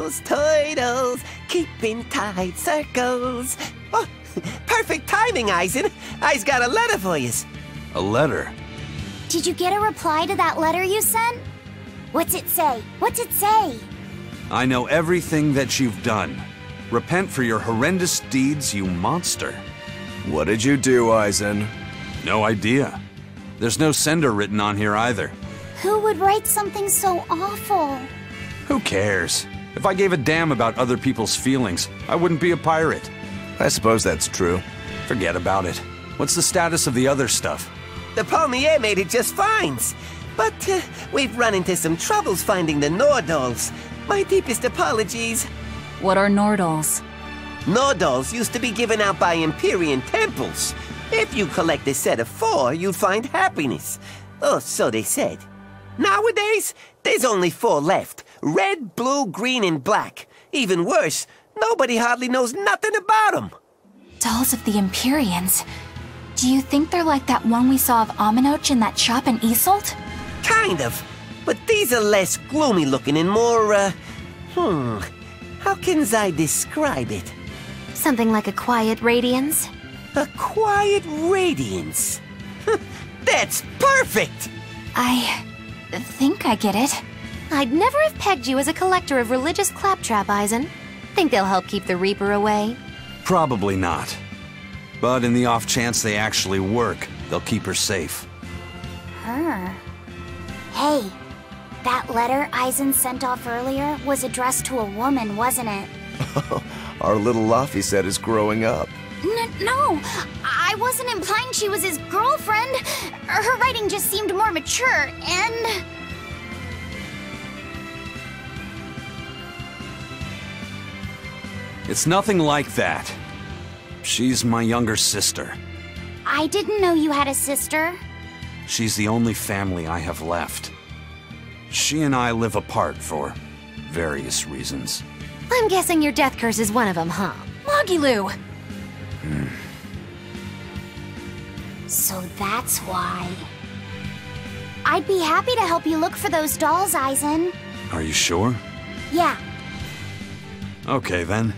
turtles, keeping tight circles. Oh, perfect timing, Eisen. I's got a letter for yous. A letter? Did you get a reply to that letter you sent? What's it say? What's it say? I know everything that you've done. Repent for your horrendous deeds, you monster. What did you do, Eisen? No idea. There's no sender written on here either. Who would write something so awful? Who cares? If I gave a damn about other people's feelings, I wouldn't be a pirate. I suppose that's true. Forget about it. What's the status of the other stuff? The Palmier made it just fine. But we've run into some troubles finding the Nordals. My deepest apologies. What are Nordals? Nordals used to be given out by Empyrean temples. If you collect a set of 4, you'd find happiness. Oh, so they said. Nowadays, there's only 4 left. Red, blue, green, and black. Even worse, nobody hardly knows nothing about them. Dolls of the Empyreans. Do you think they're like that one we saw of Aminoch in that shop in Isolt? Kind of. But these are less gloomy looking and more, how can I describe it? Something like a quiet radiance? A quiet radiance. That's perfect! I think I get it. I'd never have pegged you as a collector of religious claptrap, Eisen. Think they'll help keep the Reaper away? Probably not. But in the off chance they actually work, they'll keep her safe. Her? Hey, that letter Eisen sent off earlier was addressed to a woman, wasn't it? Our little Laphicet is growing up. No, I wasn't implying she was his girlfriend. Her writing just seemed more mature, and... It's nothing like that. She's my younger sister. I didn't know you had a sister. She's the only family I have left. She and I live apart for various reasons. I'm guessing your death curse is one of them, huh? Mogiloo! So that's why. I'd be happy to help you look for those dolls, Eisen. Are you sure? Yeah. Okay then.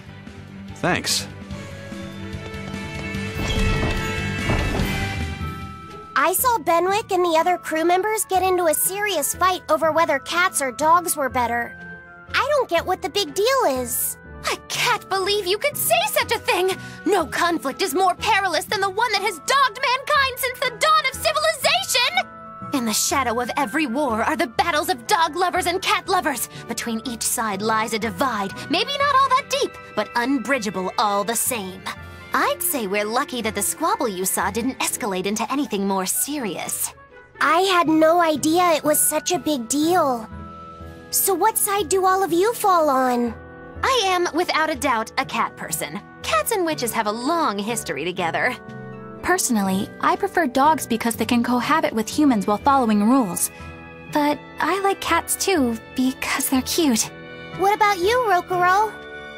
Thanks. I saw Benwick and the other crew members get into a serious fight over whether cats or dogs were better. I don't get what the big deal is. I can't believe you could say such a thing! No conflict is more perilous than the one that has dogged mankind since the dawn of civilization! In the shadow of every war are the battles of dog lovers and cat lovers. Between each side lies a divide, maybe not all that deep, but unbridgeable all the same. I'd say we're lucky that the squabble you saw didn't escalate into anything more serious. I had no idea it was such a big deal. So what side do all of you fall on? I am, without a doubt, a cat person. Cats and witches have a long history together. Personally, I prefer dogs because they can cohabit with humans while following rules. But I like cats too, because they're cute. What about you, Rokuro?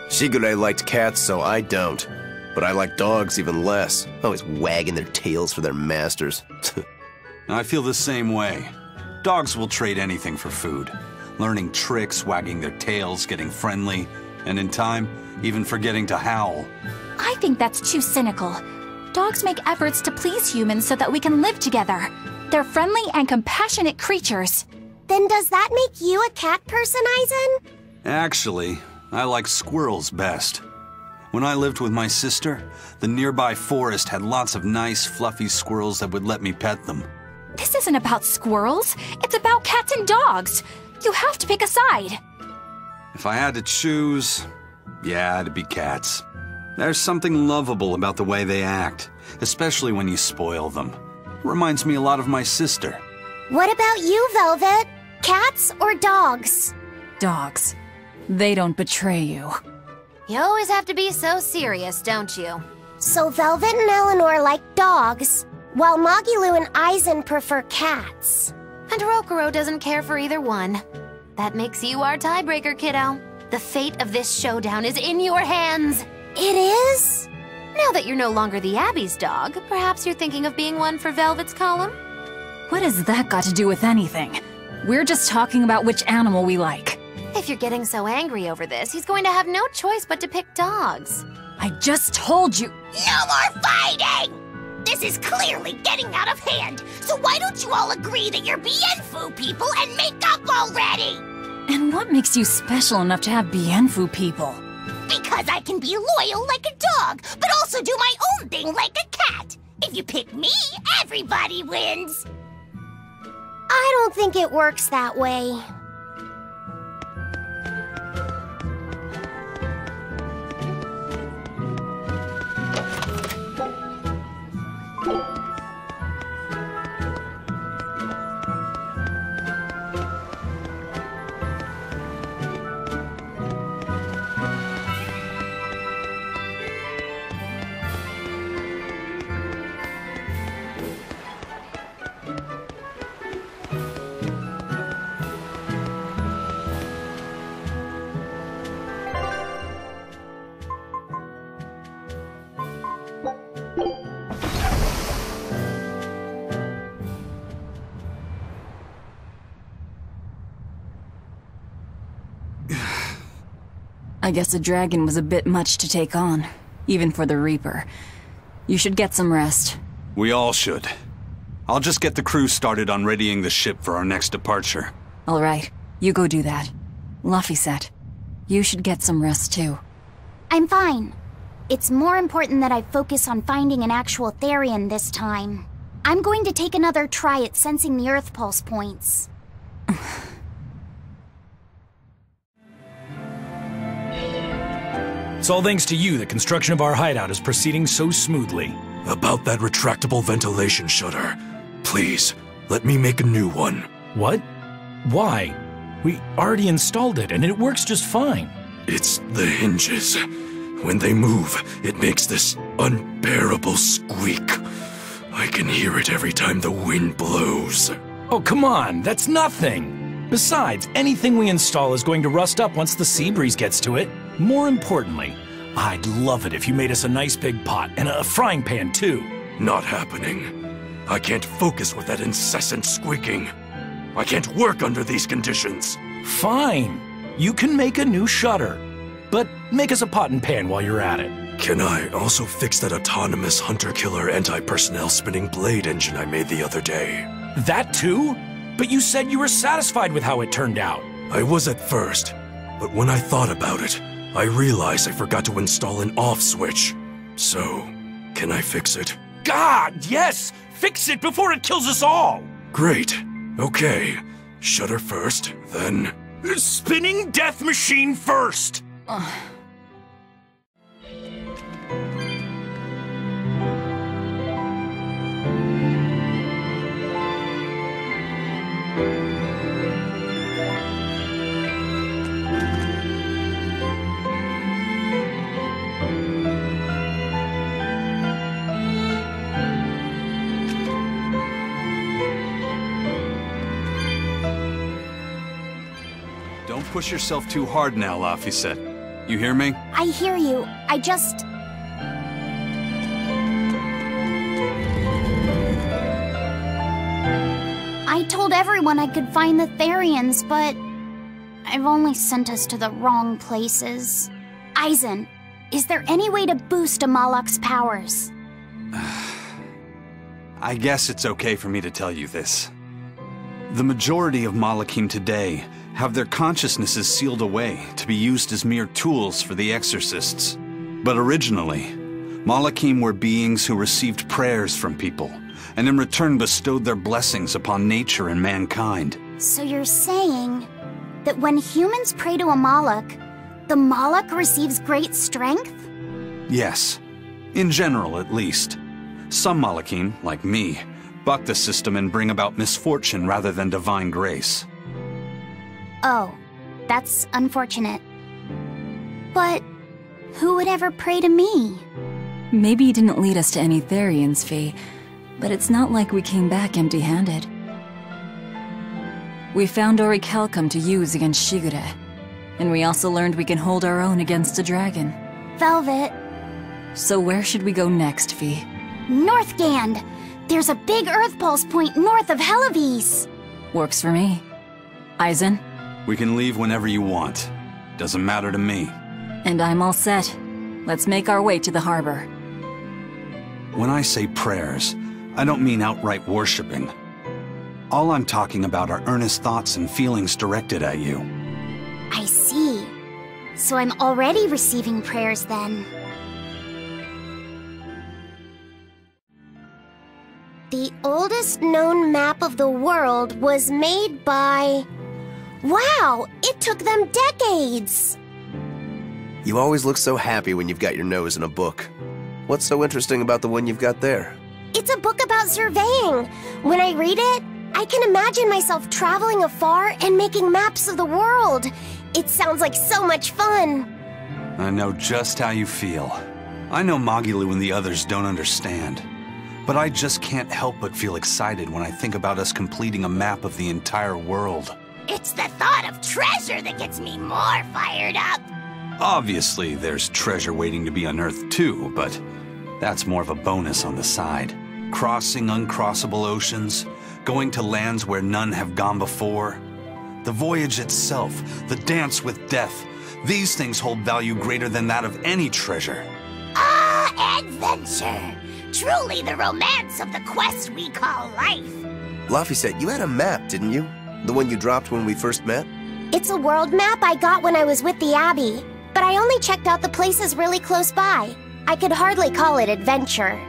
Shigure liked cats, so I don't. But I like dogs even less, always wagging their tails for their masters. I feel the same way. Dogs will trade anything for food. Learning tricks, wagging their tails, getting friendly, and in time, even forgetting to howl. I think that's too cynical. Dogs make efforts to please humans so that we can live together. They're friendly and compassionate creatures. Then does that make you a cat person, Eisen? Actually, I like squirrels best. When I lived with my sister, the nearby forest had lots of nice, fluffy squirrels that would let me pet them. This isn't about squirrels. It's about cats and dogs. You have to pick a side. If I had to choose, yeah, it'd be cats. There's something lovable about the way they act, especially when you spoil them. Reminds me a lot of my sister. What about you, Velvet? Cats or dogs? Dogs. They don't betray you. You always have to be so serious, don't you? So Velvet and Eleanor like dogs, while Mogiloo and Eisen prefer cats. And Rokuro doesn't care for either one. That makes you our tiebreaker, kiddo. The fate of this showdown is in your hands. It is? Now that you're no longer the Abbey's dog, perhaps you're thinking of being one for Velvet's column? What has that got to do with anything? We're just talking about which animal we like. If If you're getting so angry over this, he's going to have no choice but to pick dogs. I just told you. No more fighting! This is clearly getting out of hand, so why don't you all agree that you're Bienfu people and make up already? And what makes you special enough to have Bienfu people? Because I can be loyal like a dog, but also do my own thing like a cat. If you pick me, everybody wins. I don't think it works that way. I guess a dragon was a bit much to take on, even for the Reaper. You should get some rest. We all should. I'll just get the crew started on readying the ship for our next departure. All right, you go do that. Laphicet, you should get some rest too. I'm fine. It's more important that I focus on finding an actual Therion this time. I'm going to take another try at sensing the Earth Pulse points. It's all thanks to you that construction of our hideout is proceeding so smoothly. About that retractable ventilation shutter. Please, let me make a new one. What? Why? We already installed it, and it works just fine. It's the hinges. When they move, it makes this unbearable squeak. I can hear it every time the wind blows. Oh, come on, that's nothing. Besides, anything we install is going to rust up once the sea breeze gets to it. More importantly, I'd love it if you made us a nice big pot and a frying pan too. Not happening. I can't focus with that incessant squeaking. I can't work under these conditions. Fine. You can make a new shutter. But make us a pot and pan while you're at it. Can I also fix that autonomous hunter-killer anti-personnel spinning blade engine I made the other day? That too? But you said you were satisfied with how it turned out. I was at first, but when I thought about it, I realized I forgot to install an off switch. So, can I fix it? God, yes! Fix it before it kills us all! Great. Okay. Shutter first, then... Spinning death machine first! Don't push yourself too hard now, Laphicet. You hear me? I hear you. I just... I told everyone I could find the Therions, but... I've only sent us to the wrong places. Aizen, is there any way to boost a Malak's powers? I guess it's okay for me to tell you this. The majority of Malakim today have their consciousnesses sealed away to be used as mere tools for the exorcists. But originally, Malakim were beings who received prayers from people, and in return bestowed their blessings upon nature and mankind. So you're saying that when humans pray to a Malak, the Malak receives great strength? Yes, in general at least. Some Malakim, like me, buck the system and bring about misfortune rather than divine grace. Oh, that's unfortunate. But who would ever pray to me? Maybe you didn't lead us to any Therions, Fee, but it's not like we came back empty-handed. We found Orichalcum to use against Shigure, and we also learned we can hold our own against a dragon. Velvet. So where should we go next, Fee? Northgand! There's a big Earth Pulse point north of Helavis! Works for me. Aizen, We can leave whenever you want. Doesn't matter to me. And I'm all set. Let's make our way to the harbor. When I say prayers, I don't mean outright worshipping. All I'm talking about are earnest thoughts and feelings directed at you. I see. So I'm already receiving prayers then. The oldest known map of the world was made by... Wow! It took them decades! You always look so happy when you've got your nose in a book. What's so interesting about the one you've got there? It's a book about surveying. When I read it, I can imagine myself traveling afar and making maps of the world. It sounds like so much fun. I know just how you feel. I know Magilu and the others don't understand. But I just can't help but feel excited when I think about us completing a map of the entire world. It's the thought of treasure that gets me more fired up. Obviously, there's treasure waiting to be unearthed too, but that's more of a bonus on the side. Crossing uncrossable oceans, going to lands where none have gone before. The voyage itself, the dance with death, these things hold value greater than that of any treasure. Ah, adventure! Truly the romance of the quest we call life. Laphicet, you had a map, didn't you? The one you dropped when we first met? It's a world map I got when I was with the Abbey, but I only checked out the places really close by. I could hardly call it adventure.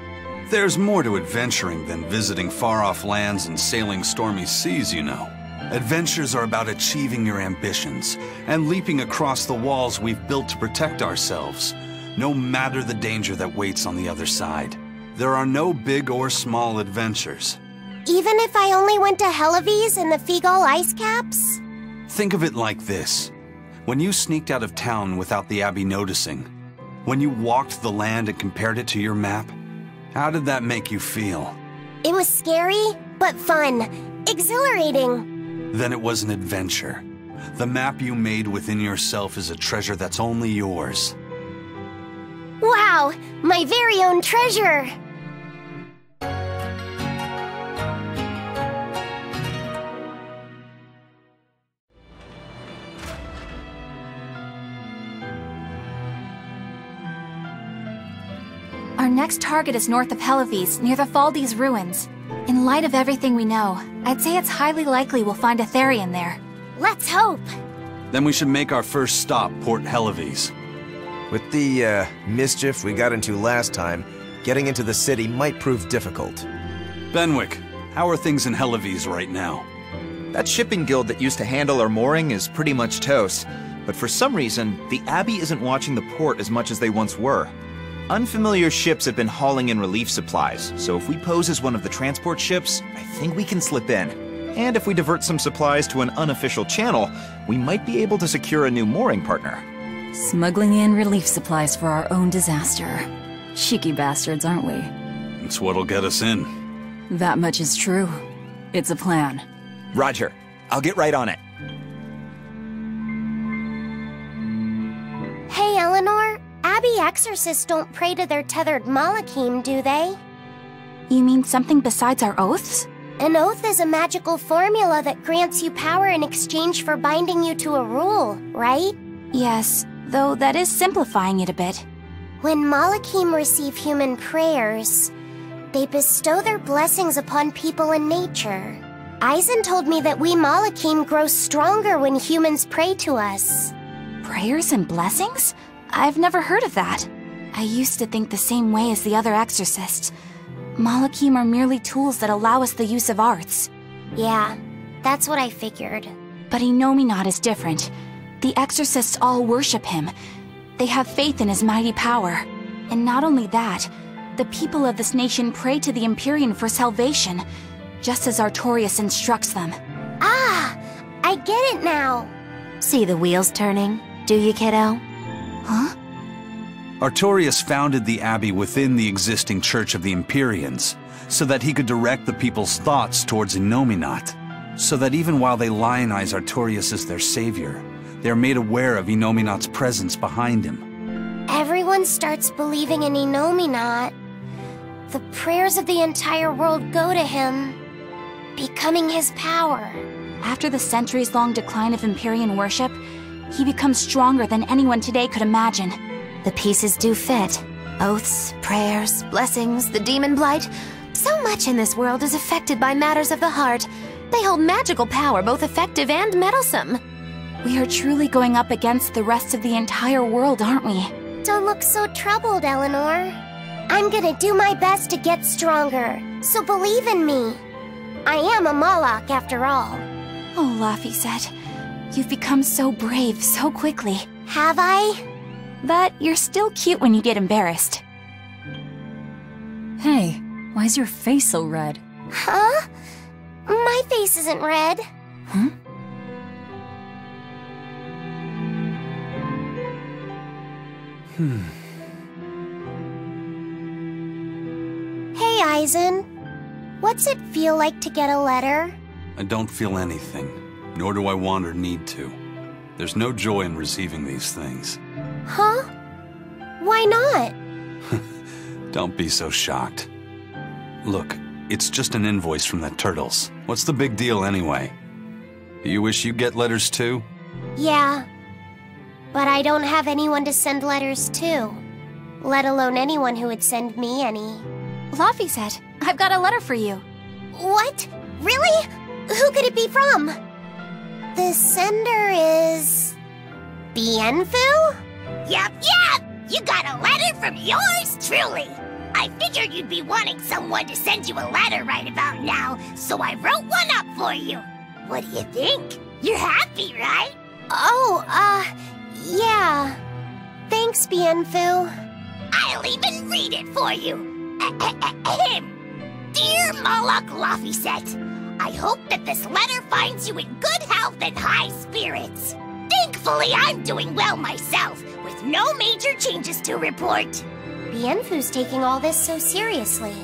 There's more to adventuring than visiting far-off lands and sailing stormy seas, you know. Adventures are about achieving your ambitions and leaping across the walls we've built to protect ourselves, no matter the danger that waits on the other side. There are no big or small adventures. Even if I only went to Helives and the Fegal ice caps? Think of it like this. When you sneaked out of town without the Abbey noticing, when you walked the land and compared it to your map, how did that make you feel? It was scary, but fun. Exhilarating. Then it was an adventure. The map you made within yourself is a treasure that's only yours. Wow! My very own treasure! Our next target is north of Helives, near the Faldes ruins. In light of everything we know, I'd say it's highly likely we'll find a Therion there. Let's hope! Then we should make our first stop, Port Helives. With the, mischief we got into last time, getting into the city might prove difficult. Benwick, how are things in Helives right now? That shipping guild that used to handle our mooring is pretty much toast. But for some reason, the Abbey isn't watching the port as much as they once were. Unfamiliar ships have been hauling in relief supplies, so if we pose as one of the transport ships, I think we can slip in. And if we divert some supplies to an unofficial channel, we might be able to secure a new mooring partner. Smuggling in relief supplies for our own disaster. Cheeky bastards, aren't we? It's what'll get us in. That much is true. It's a plan. Roger. I'll get right on it. Hey, Eleanor. Abbey exorcists don't pray to their tethered Malachim, do they? You mean something besides our oaths? An oath is a magical formula that grants you power in exchange for binding you to a rule, right? Yes, though that is simplifying it a bit. When Malachim receive human prayers, they bestow their blessings upon people and nature. Eisen told me that we Malachim grow stronger when humans pray to us. Prayers and blessings? I've never heard of that. I used to think the same way as the other exorcists. Malachim are merely tools that allow us the use of arts. Yeah, that's what I figured. But Innominat is different. The exorcists all worship him. They have faith in his mighty power. And not only that, the people of this nation pray to the Empyrean for salvation, just as Artorius instructs them. Ah, I get it now. See the wheels turning, do you, kiddo? Huh? Artorius founded the Abbey within the existing Church of the Empyreans, so that he could direct the people's thoughts towards Innominat, so that even while they lionize Artorius as their savior, they are made aware of Innominat's presence behind him. Everyone starts believing in Innominat. The prayers of the entire world go to him, becoming his power. after the centuries-long decline of Empyrean worship, he becomes stronger than anyone today could imagine. The pieces do fit. Oaths, prayers, blessings, the demon blight. So much in this world is affected by matters of the heart. They hold magical power, both effective and meddlesome. We are truly going up against the rest of the entire world, aren't we? Don't look so troubled, Eleanor. I'm gonna do my best to get stronger, so believe in me. I am a Moloch, after all. Oh, Laphicet, you've become so brave so quickly. Have I? But you're still cute when you get embarrassed. Hey, why's your face so red? Huh? My face isn't red. Huh? Hey, Eisen. What's it feel like to get a letter? I don't feel anything, nor do I want or need to. There's no joy in receiving these things. Huh? Why not? Don't be so shocked. Look, it's just an invoice from the turtles. What's the big deal anyway? Do you wish you get letters too? Yeah. But I don't have anyone to send letters to. Let alone anyone who would send me any. Laphicet, I've got a letter for you. What? Really? Who could it be from? The sender is... Bienfu? Yep. You got a letter from yours truly. I figured you'd be wanting someone to send you a letter right about now, so I wrote one up for you. What do you think? You're happy, right? Oh, yeah. Thanks, Bienfu. I'll even read it for you. Dear Moloch Laphicet, I hope that this letter finds you in good health and high spirits. Thankfully, I'm doing well myself, with no major changes to report. Bienfu's taking all this so seriously.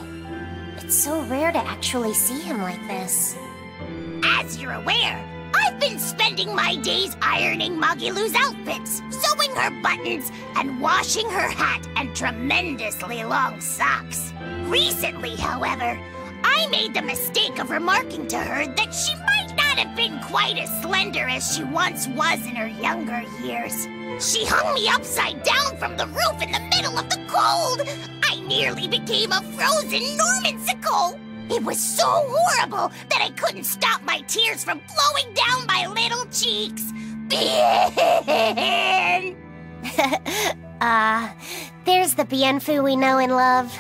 It's so rare to actually see him like this. As you're aware, I've been spending my days ironing Magilu's outfits, sewing her buttons, and washing her hat and tremendously long socks. Recently, however, I made the mistake of remarking to her that she might not have been quite as slender as she once was in her younger years. She hung me upside down from the roof in the middle of the cold. I nearly became a frozen Normansicle. It was so horrible that I couldn't stop my tears from flowing down my little cheeks. There's the Bienfu we know and love.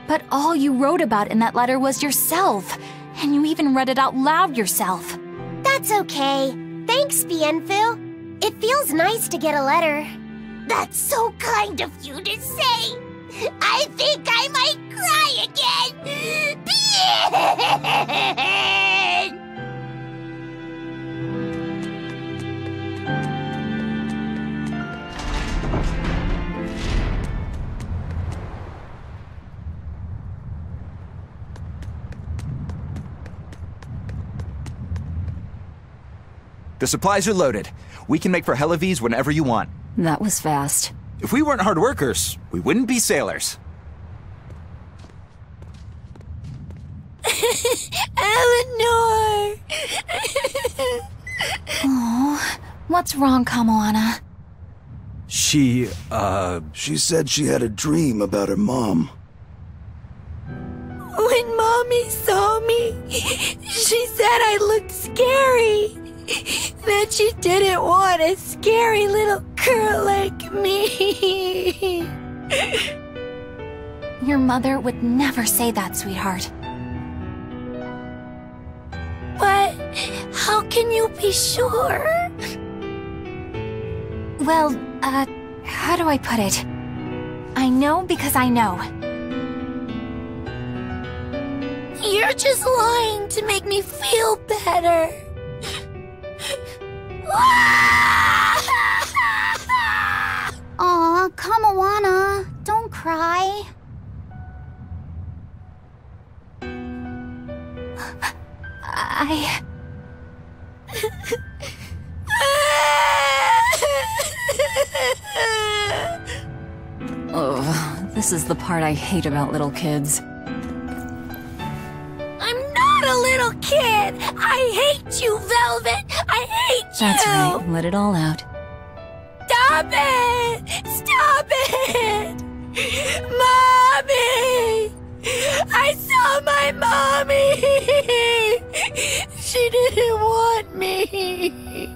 But all you wrote about in that letter was yourself. And you even read it out loud yourself. That's okay. Thanks, Bienfu. It feels nice to get a letter. That's so kind of you to say. I think I might cry again. The supplies are loaded. We can make for Helavies whenever you want. That was fast. If we weren't hard workers, we wouldn't be sailors. Eleanor! Oh, what's wrong, Kamoana? She said she had a dream about her mom. When Mommy saw me, she said I looked scary. That she didn't want a scary little girl like me. Your mother would never say that, sweetheart. But how can you be sure? Well, how do I put it? I know because I know. You're just lying to make me feel better. Aw, Kamoana, don't cry. Oh, this is the part I hate about little kids. I'm not a little kid. I hate you, Velvet! I hate you! That's right. Let it all out. Stop it! Stop it! Mommy! I saw my mommy! She didn't want me!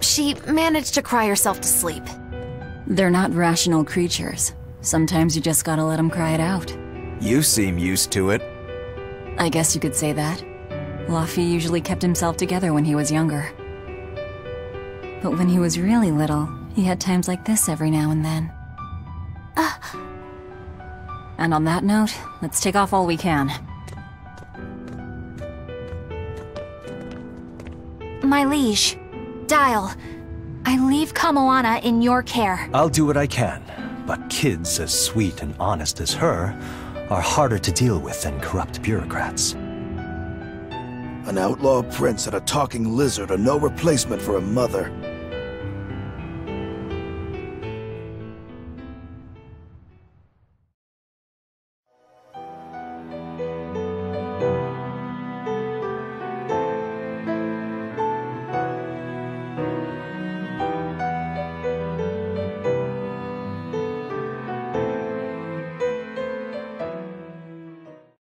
She managed to cry herself to sleep. They're not rational creatures. Sometimes you just gotta let them cry it out. You seem used to it. I guess you could say that. Laphicet usually kept himself together when he was younger. But when he was really little, he had times like this every now and then. And on that note, let's take off all we can. My liege, Dial, I leave Kamoana in your care. I'll do what I can, but kids as sweet and honest as her are harder to deal with than corrupt bureaucrats. An outlaw prince and a talking lizard are no replacement for a mother.